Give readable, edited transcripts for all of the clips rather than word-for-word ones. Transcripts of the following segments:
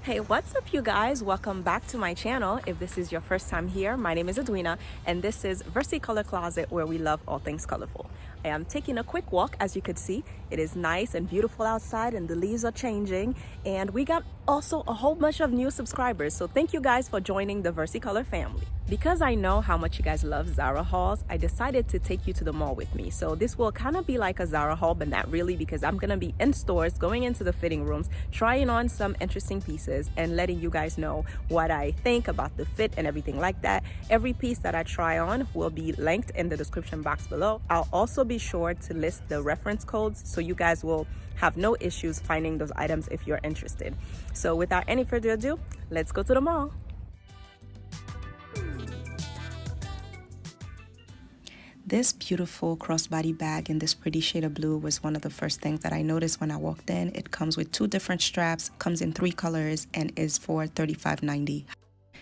Hey, what's up, you guys? Welcome back to my channel. If this is your first time here, my name is Edwina, and this is Versicolor Closet, where we love all things colorful. I am taking a quick walk. As you could see, it is nice and beautiful outside, and the leaves are changing, and we got also a whole bunch of new subscribers. So thank you guys for joining the Versicolor family. Because I know how much you guys love Zara hauls, I decided to take you to the mall with me. So this will kind of be like a Zara haul, but not really, because I'm gonna be in stores, going into the fitting rooms, trying on some interesting pieces and letting you guys know what I think about the fit and everything like that. Every piece that I try on will be linked in the description box below. I'll also be sure to list the reference codes so you guys will have no issues finding those items if you're interested. So without any further ado, let's go to the mall. This beautiful crossbody bag in this pretty shade of blue was one of the first things that I noticed when I walked in. It comes with 2 different straps, comes in 3 colors, and is for $35.90.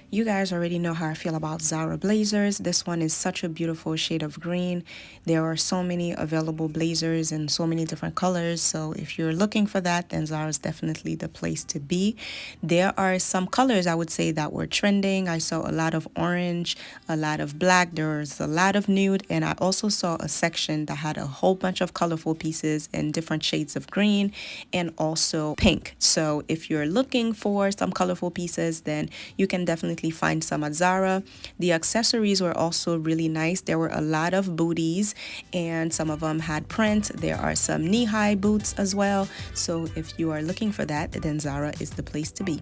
You guys already know how I feel about Zara Blazers. This one is such a beautiful shade of green. There are so many available blazers in so many different colors. So if you're looking for that, then Zara is definitely the place to be. There are some colors I would say that were trending. I saw a lot of orange, a lot of black. There was a lot of nude. And I also saw a section that had a whole bunch of colorful pieces in different shades of green and also pink. So if you're looking for some colorful pieces, then you can definitely find some at Zara. The accessories were also really nice. There were a lot of booties and some of them had print. There are some knee-high boots as well. So if you are looking for that, then Zara is the place to be.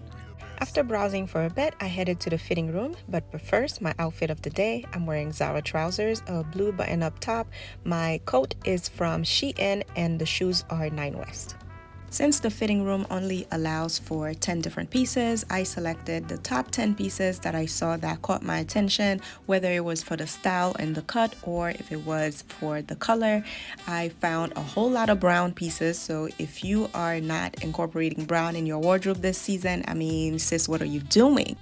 After browsing for a bit, I headed to the fitting room, but first, my outfit of the day. I'm wearing Zara trousers, a blue button-up top. My coat is from Shein and the shoes are 9 West. Since the fitting room only allows for 10 different pieces, I selected the top 10 pieces that I saw that caught my attention, whether it was for the style and the cut or if it was for the color. I found a whole lot of brown pieces, so if you are not incorporating brown in your wardrobe this season, I mean, sis, what are you doing?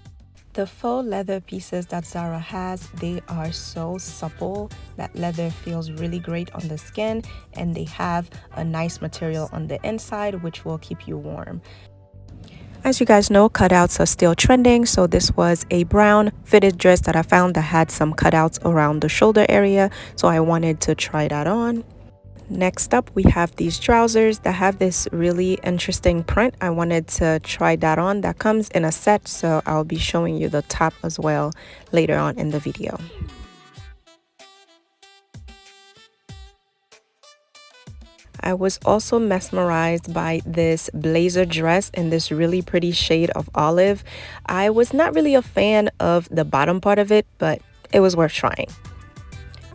The faux leather pieces that Zara has, they are so supple. That leather feels really great on the skin, and they have a nice material on the inside which will keep you warm. As you guys know, cutouts are still trending, so this was a brown fitted dress that I found that had some cutouts around the shoulder area, so I wanted to try that on. Next up, we have these trousers that have this really interesting print. I wanted to try that on. That comes in a set, so I'll be showing you the top as well later on in the video. I was also mesmerized by this blazer dress in this really pretty shade of olive. I was not really a fan of the bottom part of it, but it was worth trying.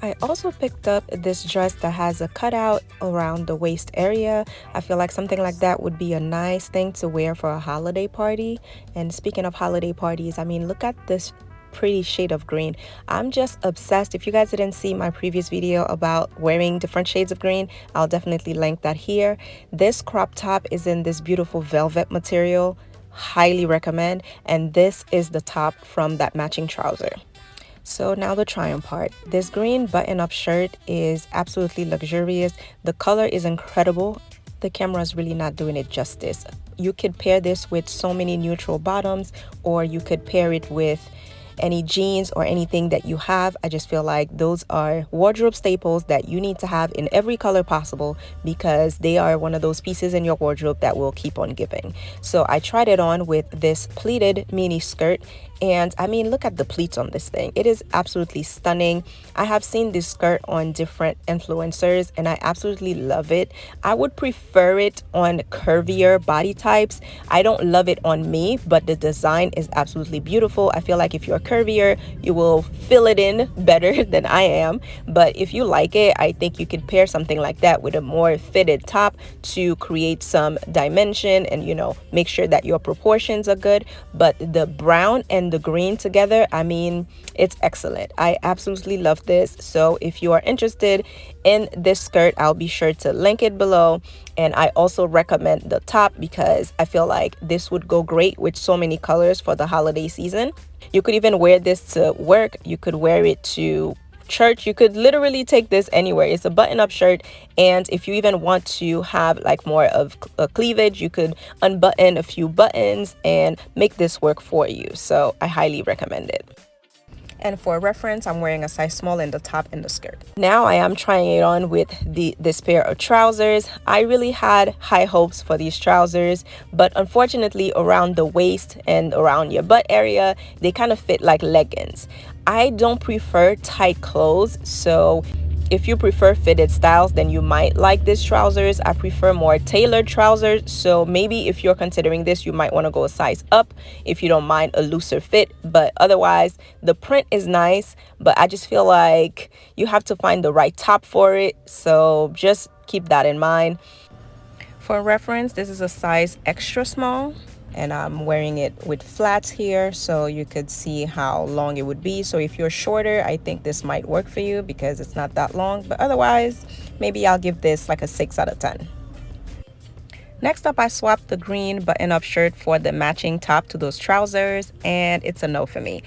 I also picked up this dress that has a cutout around the waist area. I feel like something like that would be a nice thing to wear for a holiday party. And speaking of holiday parties, I mean, look at this pretty shade of green. I'm just obsessed. If you guys didn't see my previous video about wearing different shades of green, I'll definitely link that here. This crop top is in this beautiful velvet material. Highly recommend. And this is the top from that matching trouser. So now the try on part. This green button-up shirt is absolutely luxurious. The color is incredible. The camera is really not doing it justice. You could pair this with so many neutral bottoms, or you could pair it with any jeans or anything that you have. I just feel like those are wardrobe staples that you need to have in every color possible, because they are one of those pieces in your wardrobe that will keep on giving. So I tried it on with this pleated mini skirt, and I mean, look at the pleats on this thing. It is absolutely stunning. I have seen this skirt on different influencers and I absolutely love it. I would prefer it on curvier body types. I don't love it on me, but the design is absolutely beautiful. I feel like if you're curvier, you will fill it in better than I am. But if you like it, I think you could pair something like that with a more fitted top to create some dimension and, you know, make sure that your proportions are good. But the brown and the green together, I mean, it's excellent. I absolutely love this. So if you are interested in this skirt, I'll be sure to link it below. And I also recommend the top because I feel like this would go great with so many colors for the holiday season. You could even wear this to work. You could wear it to church, you could literally take this anywhere. It's a button-up shirt, and if you even want to have like more of a cleavage, you could unbutton a few buttons and make this work for you. So I highly recommend it. And for reference, I'm wearing a size small in the top and the skirt. Now I am trying it on with this pair of trousers. I really had high hopes for these trousers, but unfortunately around the waist and around your butt area, they kind of fit like leggings. I don't prefer tight clothes, so if you prefer fitted styles, then you might like these trousers. I prefer more tailored trousers, so maybe if you're considering this, you might want to go a size up if you don't mind a looser fit. But otherwise, the print is nice, but I just feel like you have to find the right top for it, so just keep that in mind. For reference, this is a size extra small, and I'm wearing it with flats here so you could see how long it would be. So if you're shorter, I think this might work for you because it's not that long, but otherwise maybe I'll give this like a 6 out of 10. Next up, I swapped the green button-up shirt for the matching top to those trousers, and it's a no for me.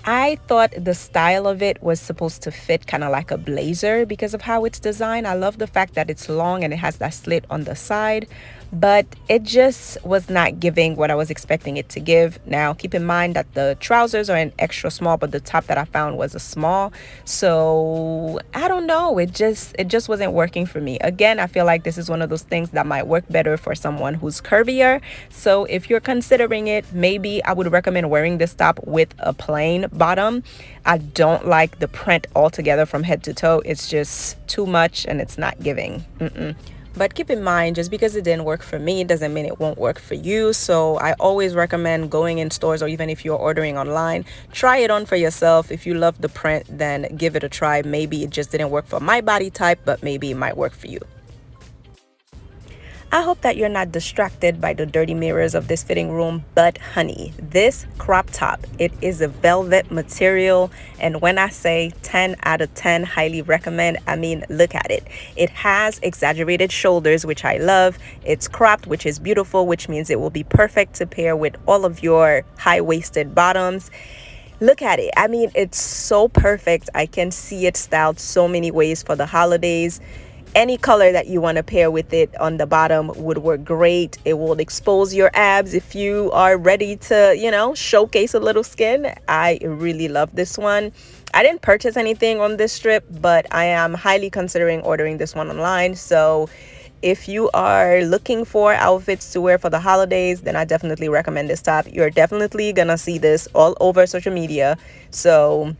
I thought the style of it was supposed to fit kind of like a blazer because of how it's designed. I love the fact that it's long and it has that slit on the side, but it just was not giving what I was expecting it to give. Now, keep in mind that the trousers are an extra small, but the top that I found was a small. So I don't know, it just wasn't working for me. Again, I feel like this is one of those things that might work better for someone who's curvier. So if you're considering it, maybe I would recommend wearing this top with a plain bottom. I don't like the print altogether from head to toe. It's just too much and it's not giving. But keep in mind, just because it didn't work for me doesn't mean it won't work for you. So I always recommend going in stores, or even if you're ordering online, try it on for yourself. If you love the print, then give it a try. Maybe it just didn't work for my body type, but maybe it might work for you. I hope that you're not distracted by the dirty mirrors of this fitting room, but honey, this crop top, it is a velvet material, and when I say 10 out of 10 highly recommend, I mean look at it. It has exaggerated shoulders, which I love. It's cropped, which is beautiful, which means it will be perfect to pair with all of your high-waisted bottoms. Look at it. I mean, it's so perfect. I can see it styled so many ways for the holidays. Any color that you want to pair with it on the bottom would work great. It will expose your abs if you are ready to, you know, showcase a little skin. I really love this one. I didn't purchase anything on this strip, but I am highly considering ordering this one online. So if you are looking for outfits to wear for the holidays, then I definitely recommend this top. You're definitely gonna see this all over social media. So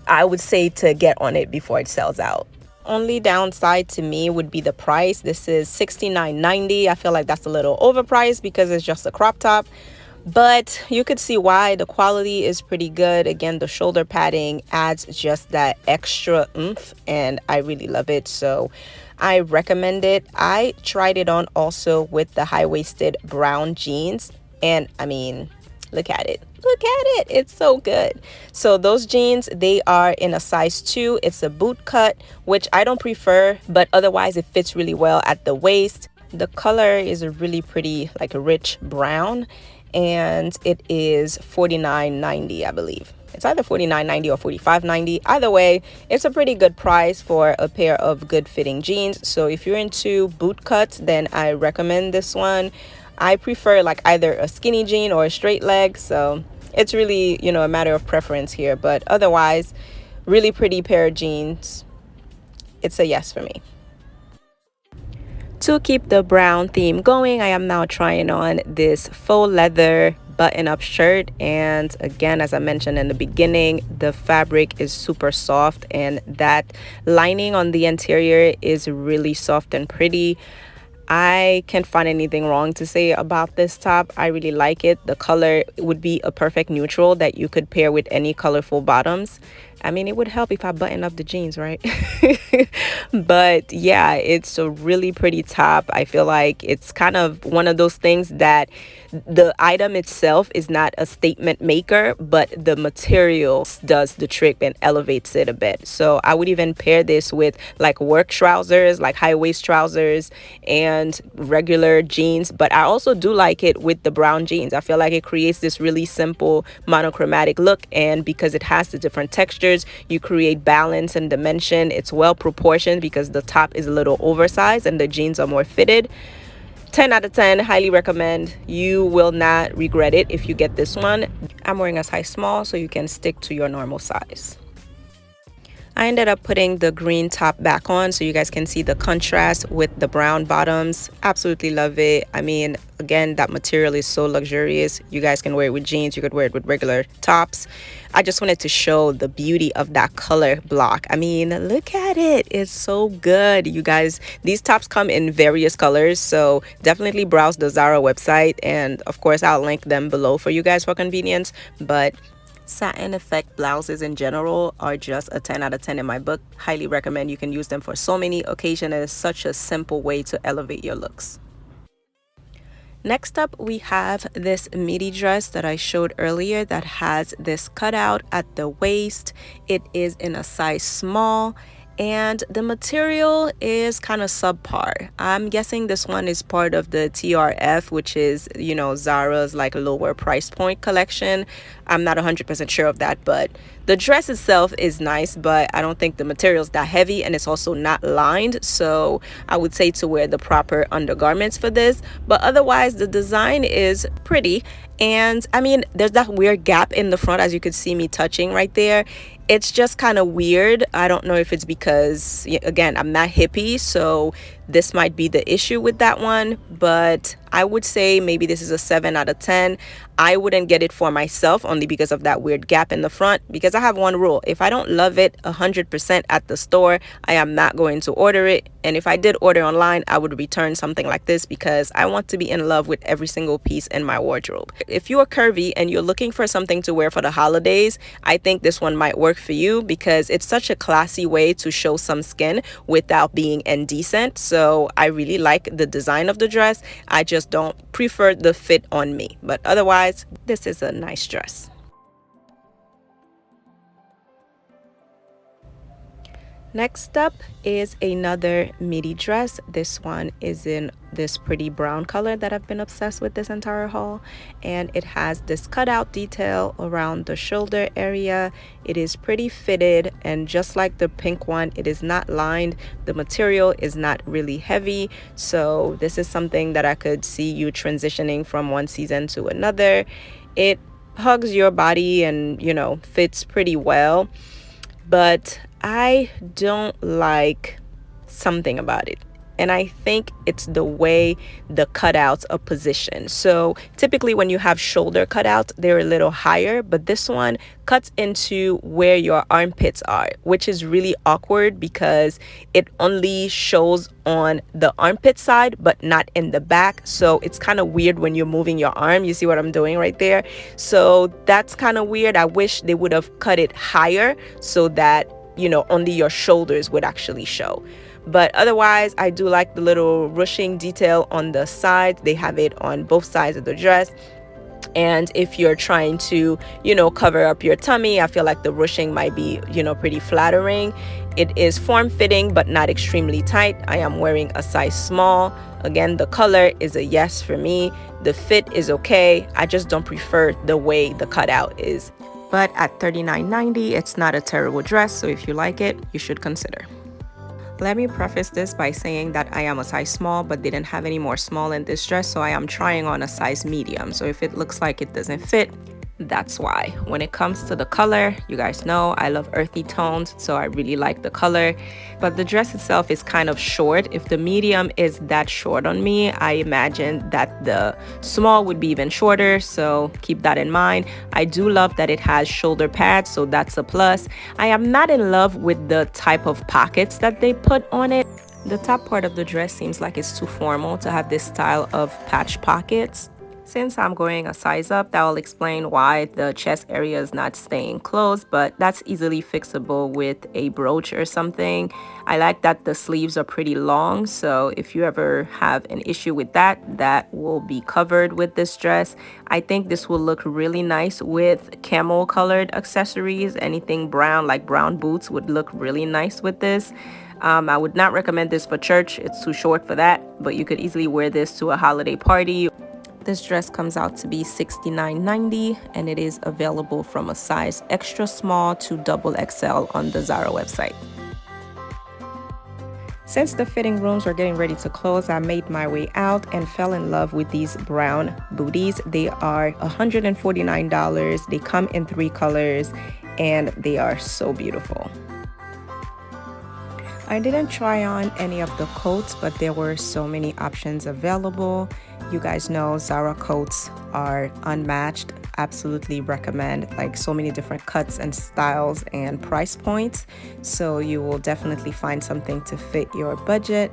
I would say to get on it before it sells out. Only downside to me would be the price. This is $69.90. I feel like that's a little overpriced because it's just a crop top, but you could see why. The quality is pretty good. Again, the shoulder padding adds just that extra oomph, and I really love it, so I recommend it. I tried it on also with the high-waisted brown jeans, and I mean, look at it. Look at it. It's so good. So those jeans, they are in a size 2. It's a boot cut, which I don't prefer, but otherwise it fits really well at the waist. The color is a really pretty, like a rich brown, and it is $49.90, I believe. It's either $49.90 or $45.90. Either way, it's a pretty good price for a pair of good fitting jeans. So if you're into boot cuts, then I recommend this one. I prefer like either a skinny jean or a straight leg, so it's really, you know, a matter of preference here. But otherwise, really pretty pair of jeans. It's a yes for me. To keep the brown theme going, I am now trying on this faux leather button-up shirt, and again, as I mentioned in the beginning, the fabric is super soft, and that lining on the interior is really soft and pretty. I can't find anything wrong to say about this top. I really like it. The color would be a perfect neutral that you could pair with any colorful bottoms. I mean, it would help if I button up the jeans, right? But yeah, it's a really pretty top. I feel like it's kind of one of those things that the item itself is not a statement maker, but the material does the trick and elevates it a bit. So I would even pair this with like work trousers, like high waist trousers and regular jeans. But I also do like it with the brown jeans. I feel like it creates this really simple monochromatic look, and because it has the different textures, shoulders. You create balance and dimension. It's well proportioned because the top is a little oversized and the jeans are more fitted. 10 out of 10, highly recommend. You will not regret it if you get this one. I'm wearing a size small, so you can stick to your normal size. I ended up putting the green top back on so you guys can see the contrast with the brown bottoms. Absolutely love it. I mean, again, that material is so luxurious. You guys can wear it with jeans, you could wear it with regular tops. I just wanted to show the beauty of that color block. I mean, look at it. It's so good, you guys. These tops come in various colors, so definitely browse the Zara website, and of course I'll link them below for you guys for convenience. But satin effect blouses in general are just a 10 out of 10 in my book. Highly recommend. You can use them for so many occasions. It's such a simple way to elevate your looks. Next up, we have this midi dress that I showed earlier that has this cutout at the waist. It is in a size small, and the material is kind of subpar. I'm guessing this one is part of the TRF, which is, you know, Zara's like lower price point collection. I'm not 100% sure of that, but the dress itself is nice, but I don't think the material is that heavy, and it's also not lined, so I would say to wear the proper undergarments for this. But otherwise, the design is pretty, and I mean, there's that weird gap in the front, as you could see me touching right there. It's just kind of weird. I don't know if it's because, again, I'm not hippie, so this might be the issue with that one, but I would say maybe this is a 7 out of 10. I wouldn't get it for myself only because of that weird gap in the front, because I have one rule: if I don't love it 100% at the store, I am not going to order it. And if I did order online, I would return something like this because I want to be in love with every single piece in my wardrobe. If you are curvy and you're looking for something to wear for the holidays, I think this one might work for you because it's such a classy way to show some skin without being indecent. So I really like the design of the dress. I just don't prefer the fit on me, but otherwise this is a nice dress. Next up is another midi dress. This one is in this pretty brown color that I've been obsessed with this entire haul, and it has this cutout detail around the shoulder area. It is pretty fitted, and just like the pink one, it is not lined. The material is not really heavy, so this is something that I could see you transitioning from one season to another. It hugs your body and, you know, fits pretty well, but I don't like something about it, and I think it's the way the cutouts are positioned. So typically when you have shoulder cutouts, they're a little higher, but this one cuts into where your armpits are, which is really awkward because it only shows on the armpit side but not in the back. So it's kind of weird when you're moving your arm. You see what I'm doing right there? So that's kind of weird. I wish they would have cut it higher so that, you know, only your shoulders would actually show. But otherwise, I do like the little ruching detail on the sides. They have it on both sides of the dress. And if you're trying to, you know, cover up your tummy, I feel like the ruching might be, you know, pretty flattering. It is form-fitting but not extremely tight. I am wearing a size small. Again, the color is a yes for me. The fit is okay. I just don't prefer the way the cutout is. But at $39.90, it's not a terrible dress, so if you like it, you should consider. Let me preface this by saying that I am a size small but didn't have any more small in this dress, so I am trying on a size medium. So if it looks like it doesn't fit, that's why. When it comes to the color, you guys know I love earthy tones, so I really like the color. But the dress itself is kind of short. If the medium is that short on me, I imagine that the small would be even shorter, so keep that in mind. I do love that it has shoulder pads, so that's a plus. I am not in love with the type of pockets that they put on it. The top part of the dress seems like it's too formal to have this style of patch pockets. Since I'm going a size up, that will explain why the chest area is not staying closed, but that's easily fixable with a brooch or something. I like that the sleeves are pretty long, so if you ever have an issue with that, that will be covered with this dress. I think this will look really nice with camel colored accessories. Anything brown, like brown boots, would look really nice with this. I would not recommend this for church. It's too short for that, but you could easily wear this to a holiday party. This dress comes out to be $69.90 and it is available from a size extra small to XXL on the Zara website. Since the fitting rooms were getting ready to close, I made my way out and fell in love with these brown booties. They are $149. They come in 3 colors and they are so beautiful. I didn't try on any of the coats, but there were so many options available. You guys know Zara coats are unmatched. Absolutely recommend, like, so many different cuts and styles and price points, so you will definitely find something to fit your budget.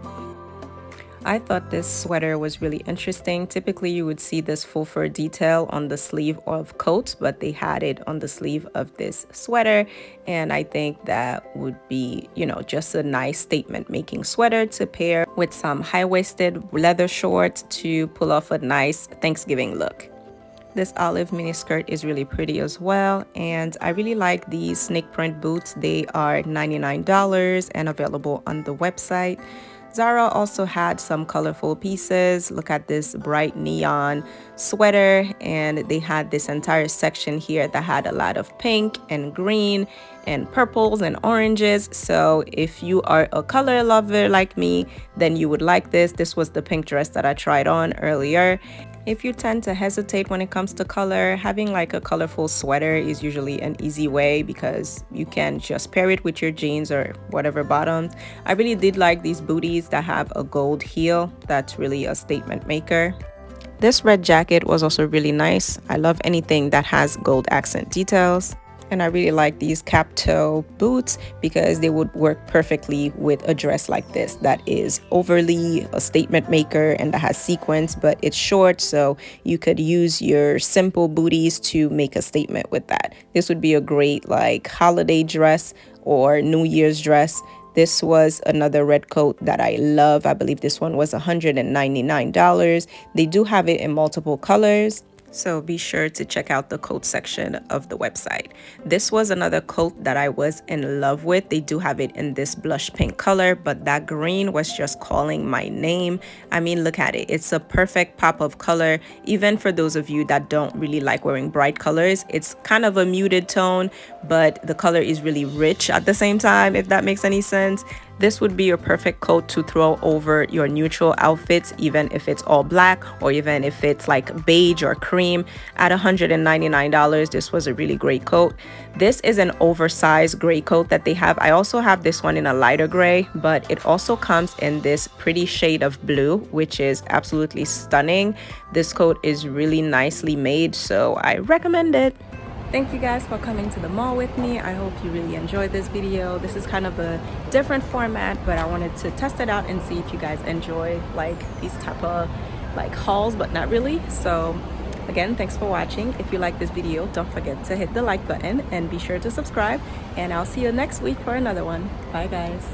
I thought this sweater was really interesting. Typically you would see this full fur detail on the sleeve of coats, but they had it on the sleeve of this sweater, and I think that would be, you know, just a nice statement making sweater to pair with some high-waisted leather shorts to pull off a nice Thanksgiving look. This olive mini skirt is really pretty as well, and I really like these snake print boots. They are $99 and available on the website. Zara also had some colorful pieces. Look at this bright neon sweater, and they had this entire section here that had a lot of pink and green and purples and oranges. So if you are a color lover like me, then you would like this. This was the pink dress that I tried on earlier. If you tend to hesitate when it comes to color, having like a colorful sweater is usually an easy way because you can just pair it with your jeans or whatever bottoms. I really did like these booties that have a gold heel. That's really a statement maker. This red jacket was also really nice. I love anything that has gold accent details. And I really like these cap toe boots because they would work perfectly with a dress like this that is overly a statement maker and that has sequins, but it's short, so you could use your simple booties to make a statement with that. This would be a great like holiday dress or New Year's dress. This was another red coat that I love. I believe this one was $199. They do have it in multiple colors, so be sure to check out the coat section of the website. This was another coat that I was in love with. They do have it in this blush pink color, but that green was just calling my name. I mean, look at it. It's a perfect pop of color, even for those of you that don't really like wearing bright colors. It's kind of a muted tone, but the color is really rich at the same time, if that makes any sense. This would be a perfect coat to throw over your neutral outfits, even if it's all black or even if it's like beige or cream. At $199, this was a really great coat. This is an oversized gray coat that they have. I also have this one in a lighter gray, but it also comes in this pretty shade of blue, which is absolutely stunning. This coat is really nicely made, so I recommend it. Thank you guys for coming to the mall with me. I hope you really enjoyed this video. This is kind of a different format, but I wanted to test it out and see if you guys enjoy like these type of like hauls, but not really. So again, thanks for watching. If you like this video, don't forget to hit the like button and be sure to subscribe, and I'll see you next week for another one. Bye guys.